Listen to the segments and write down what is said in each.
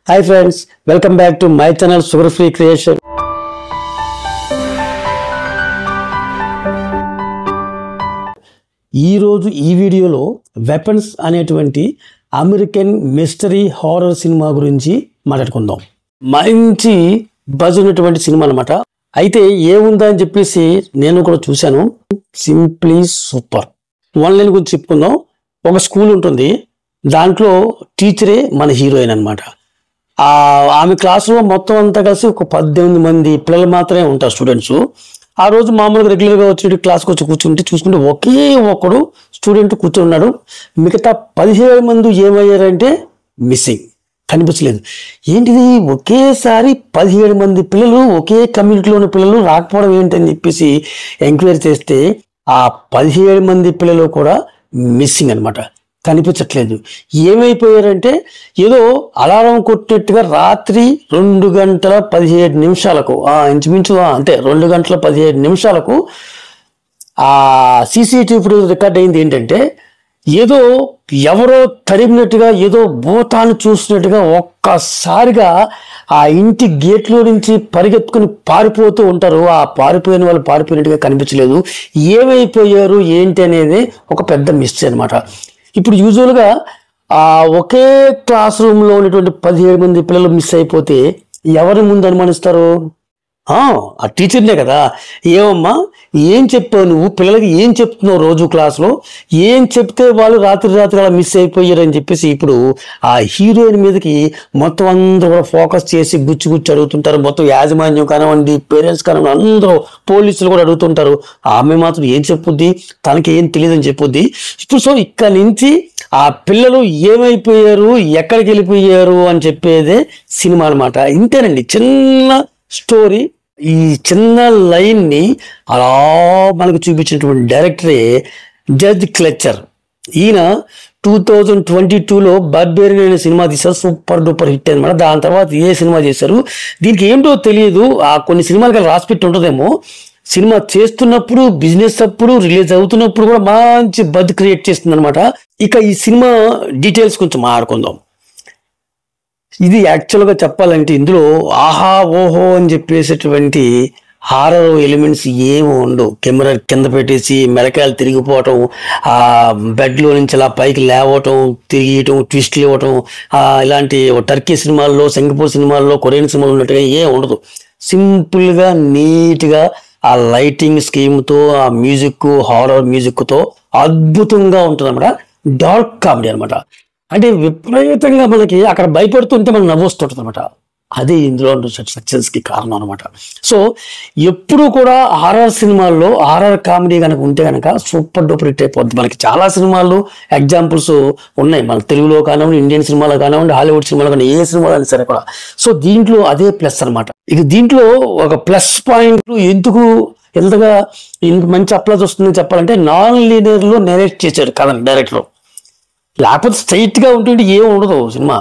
Hi friends, welcome back to my channel Sugar Free Creation. ఈ రోజు ఈ వీడియోలో వెపన్స్ అనేటువంటి అమెరికన్ మిస్టరీ హారర్ సినిమా గురించి మాట్లాడుకుందాం. మంచి బజ్ ఉన్నటువంటి సినిమా అన్నమాట. అయితే ఏముందా అని చెప్పేసి నేను కూడా చూశాను. Simply super. వన్ లైన్ గురించి చెప్పుకుందాం. ఒక స్కూల్ ఉంటుంది, దాంట్లో టీచరే మన హీరోయిన్ అన్నమాట. ఆమె క్లాసులో మొత్తం అంతా కలిసి ఒక 18 మంది పిల్లలు మాత్రమే ఉంటారు, స్టూడెంట్స్. ఆ రోజు మామూలుగా రెగ్యులర్గా వచ్చి క్లాస్కి వచ్చి చూసుకుంటే ఒకే ఒక్కడు స్టూడెంట్ కూర్చున్నాడు. మిగతా 17 మంది ఏమయ్యారంటే మిస్సింగ్, కనిపించలేదు. ఏంటిది, ఒకేసారి 17 మంది పిల్లలు, ఒకే కమ్యూనిటీలోని పిల్లలు రాకపోవడం ఏంటని చెప్పేసి ఎంక్వైరీ చేస్తే ఆ 17 మంది పిల్లలు కూడా మిస్సింగ్ అనమాట, కనిపించట్లేదు. ఏమైపోయారంటే ఏదో అలారం కొట్టినట్టుగా రాత్రి 2:17 ఇంచుమించు అంటే 2:17 ఆ సీసీటీవీ ఫుటేజ్ రికార్డ్ అయింది. ఏంటంటే ఏదో ఎవరో తరిమినట్టుగా, ఏదో భూతాన్ని చూసినట్టుగా ఒక్కసారిగా ఆ ఇంటి గేట్లో నుంచి పరిగెత్తుకుని పారిపోతూ ఉంటారు. ఆ పారిపోయిన వాళ్ళు పారిపోయినట్టుగా కనిపించలేదు. ఏమైపోయారు ఏంటి అనేది ఒక పెద్ద మిస్టరీ అనమాట. ఇప్పుడు యూజువల్గా ఒకే క్లాస్ రూమ్లో ఉన్నటువంటి 17 మంది పిల్లలు మిస్ అయిపోతే ఎవరి ముందు అనుమానిస్తారు? ఆ టీచర్నే కదా. ఏమమ్మా, ఏం చెప్పావు నువ్వు పిల్లలకి, ఏం చెప్తున్నావు రోజు క్లాస్లో, ఏం చెప్తే వాళ్ళు రాత్రి అలా మిస్ అయిపోయారని చెప్పేసి ఇప్పుడు ఆ హీరోయిన్ మీదకి మొత్తం అందరూ కూడా ఫోకస్ చేసి గుచ్చి అడుగుతుంటారు. మొత్తం యాజమాన్యం కానివ్వండి, పేరెంట్స్ కానివ్వండి, అందరూ పోలీసులు కూడా అడుగుతుంటారు. ఆమె మాత్రం ఏం చెప్పుద్ది, తనకి ఏం తెలియదని చెప్పుద్ది. ఇప్పుడు సో ఇక్కడ నుంచి ఆ పిల్లలు ఏమైపోయారు, ఎక్కడికి వెళ్ళిపోయారు అని చెప్పేదే సినిమా అనమాట. ఇంతేనండి, చిన్న స్టోరీ. ఈ చిన్న లైన్ ని అలా మనకు చూపించినటువంటి డైరెక్టరే జడ్జ్ క్లెచర్. ఈయన 2022లో బార్బేరియన్ అనే సినిమా తీశారు, సూపర్ డూపర్ హిట్ అనమాట. దాని తర్వాత ఏ సినిమా చేశారు దీనికి ఏంటో తెలియదు. కొన్ని సినిమాలకి రాసి పెట్టి ఉంటుందేమో. సినిమా చేస్తున్నప్పుడు, బిజినెస్ అప్పుడు, రిలీజ్ అవుతున్నప్పుడు కూడా మంచి బజ్ క్రియేట్ చేస్తుంది అనమాట. ఇక ఈ సినిమా డీటెయిల్స్ కొంచెం మాట్లాడుకుందాం. ఇది యాక్చువల్గా చెప్పాలంటే ఇందులో ఆహా ఓహో అని చెప్పేసేటువంటి హారర్ ఎలిమెంట్స్ ఏమి ఉండవు. కెమెరా కింద పెట్టేసి మెడకాయలు తిరిగిపోవటం, ఆ బెడ్లో నుంచి అలా పైకి లేవటం, తిరిగియటం, ట్విస్ట్లు ఇవ్వటం, ఇలాంటి టర్కీ సినిమాల్లో, సింగపూర్ సినిమాల్లో, కొరియన్ సినిమాలు ఉన్నట్టుగా ఏం ఉండదు. సింపుల్గా నీట్గా ఆ లైటింగ్ స్కీమ్తో, ఆ మ్యూజిక్, హారర్ మ్యూజిక్తో అద్భుతంగా ఉంటుంది అనమాట. డార్క్ కామెడీ అనమాట. అంటే విపరీతంగా మనకి అక్కడ భయపడుతుంటే మనం నవ్వొస్తుంటుంది అనమాట. అదే ఇందులో సక్సెస్కి కారణం అనమాట. సో ఎప్పుడు కూడా హారర్ సినిమాల్లో హారర్ కామెడీ కనుక ఉంటే కనుక సూపర్ డూపర్ హిట్ అయిపోద్ది. మనకి చాలా సినిమాలు ఎగ్జాంపుల్స్ ఉన్నాయి, మన తెలుగులో కానివ్వండి, ఇండియన్ సినిమాలో కానివ్వండి, హాలీవుడ్ సినిమాలో కానీ, ఏ సినిమాలో అయినా సరే కూడా. సో దీంట్లో అదే ప్లస్ అనమాట. ఇక దీంట్లో ఒక ప్లస్ పాయింట్ ఎందుకు ఎంతగా ఇంత మంచి అప్లాజ్ వస్తుందని చెప్పాలంటే, నాన్ లీనియర్లో నెరేట్ చేశాడు కథని డైరెక్టర్. లేకపోతే స్ట్రైట్గా ఉంటుంటే ఏం ఉండదు సినిమా.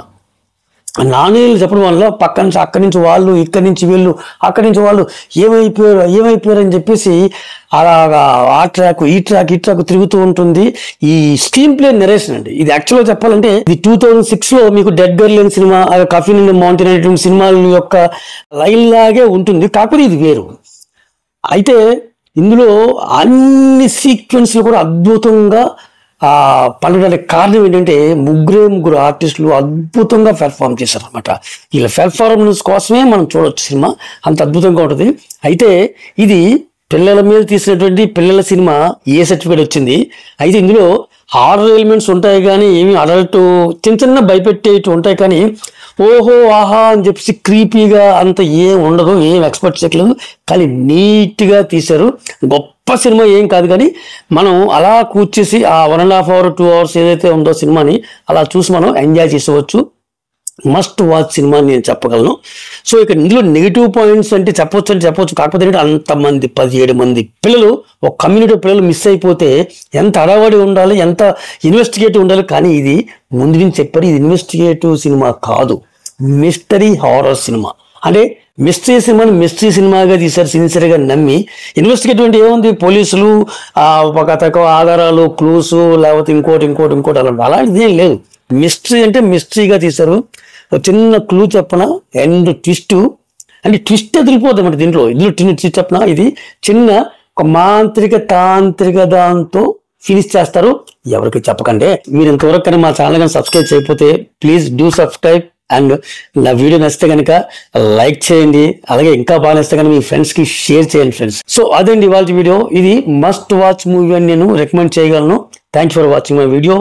నాణ్యాలు చెప్పడం వల్ల పక్క నుంచి అక్కడి నుంచి వాళ్ళు, ఇక్కడి నుంచి వీళ్ళు, అక్కడి నుంచి వాళ్ళు ఏమైపోయారు అని చెప్పేసి అలాగా ఆ ట్రాక్ ఈ ట్రాక్ తిరుగుతూ ఉంటుంది. ఈ స్క్రీన్ ప్లే నెరేషన్ అండి. ఇది యాక్చువల్గా చెప్పాలంటే ఇది 2006లో మీకు డెడ్ గర్ల్ అనే cinema, coffin in the mountain అనేటువంటి సినిమాల యొక్క లైన్ లాగే ఉంటుంది. కాకపోతే ఇది వేరు. అయితే ఇందులో అన్ని సీక్వెన్స్లు కూడా అద్భుతంగా పండడానికి కారణం ఏంటంటే ముగ్గురు ఆర్టిస్టులు అద్భుతంగా పెర్ఫార్మ్ చేశారు అనమాట. వీళ్ళ పెర్ఫార్మెన్స్ కోసమే మనం చూడొచ్చు సినిమా, అంత అద్భుతంగా ఉంటుంది. అయితే ఇది పిల్లల మీద తీసినటువంటి పిల్లల సినిమా ఏ సర్టిఫికేట్ వచ్చింది. అయితే ఇందులో హారర్ ఎలిమెంట్స్ ఉంటాయి కానీ ఏమి అడల్ట్ చిన్న భయపెట్టేవి ఉంటాయి కానీ ఓహో ఆహా అని చెప్పేసి క్రీపీగా అంత ఏం ఉండదు, ఏం ఎక్స్పెక్ట్ చేయలేదు. కానీ నీట్గా తీశారు. గొప్ప సినిమా ఏం కాదు కానీ మనం అలా కూర్చేసి ఆ 1.5 hours 2 hours ఏదైతే ఉందో సినిమాని అలా చూసి మనం ఎంజాయ్ చేసేవచ్చు. మస్ట్ వాచ్ సినిమా అని నేను చెప్పగలను. సో ఇక ఇందులో నెగిటివ్ పాయింట్స్ అంటే చెప్పొచ్చు. కాకపోతే అంతమంది 17 మంది పిల్లలు, ఒక కమ్యూనిటీ పిల్లలు మిస్ అయిపోతే ఎంత అడవాడి ఉండాలి, ఎంత ఇన్వెస్టిగేటివ్ ఉండాలి. కానీ ఇది ముందు నుంచి చెప్పారు, ఇది ఇన్వెస్టిగేటివ్ సినిమా కాదు, మిస్టరీ హారర్ సినిమా. అంటే మిస్టరీ సినిమాగా తీశారు, సిన్సియర్గా నమ్మి. ఇన్వెస్టిగేటివ్ అంటే ఏముంది, పోలీసులు ఒక ఆధారాలు, క్లూస్, లేకపోతే ఇంకోటి అలాంటిది ఏం లేదు. మిస్టరీ అంటే మిస్టరీగా తీశారు. ఒక చిన్న క్లూ చెప్పన, ఎండ్ ట్విస్ట్ అంటే ట్విస్ట్ ఎదిరిపోద్ది అన్నమాట. ఇందులో ట్విస్ట్ చెప్పన, ఇది చిన్న ఒక మాంత్రిక తాంత్రిక దాంతో ఫినిష్ చేస్తారు. ఎవరికి చెప్పకండి. మీరు ఇంతవరకు కానీ మా ఛానల్ కానీ సబ్స్క్రైబ్ చేయకపోతే ప్లీజ్ డూ సబ్స్క్రైబ్. అండ్ నా వీడియో నచ్చితే కనుక లైక్ చేయండి. అలాగే ఇంకా బాగా నచ్చితే కనుక మీ ఫ్రెండ్స్ కి షేర్ చేయండి ఫ్రెండ్స్. సో అదండి ఇవాళ వీడియో. ఇది మస్ట్ వాచ్ మూవీ అని నేను రికమెండ్ చేయగలను. Thank you for watching my video.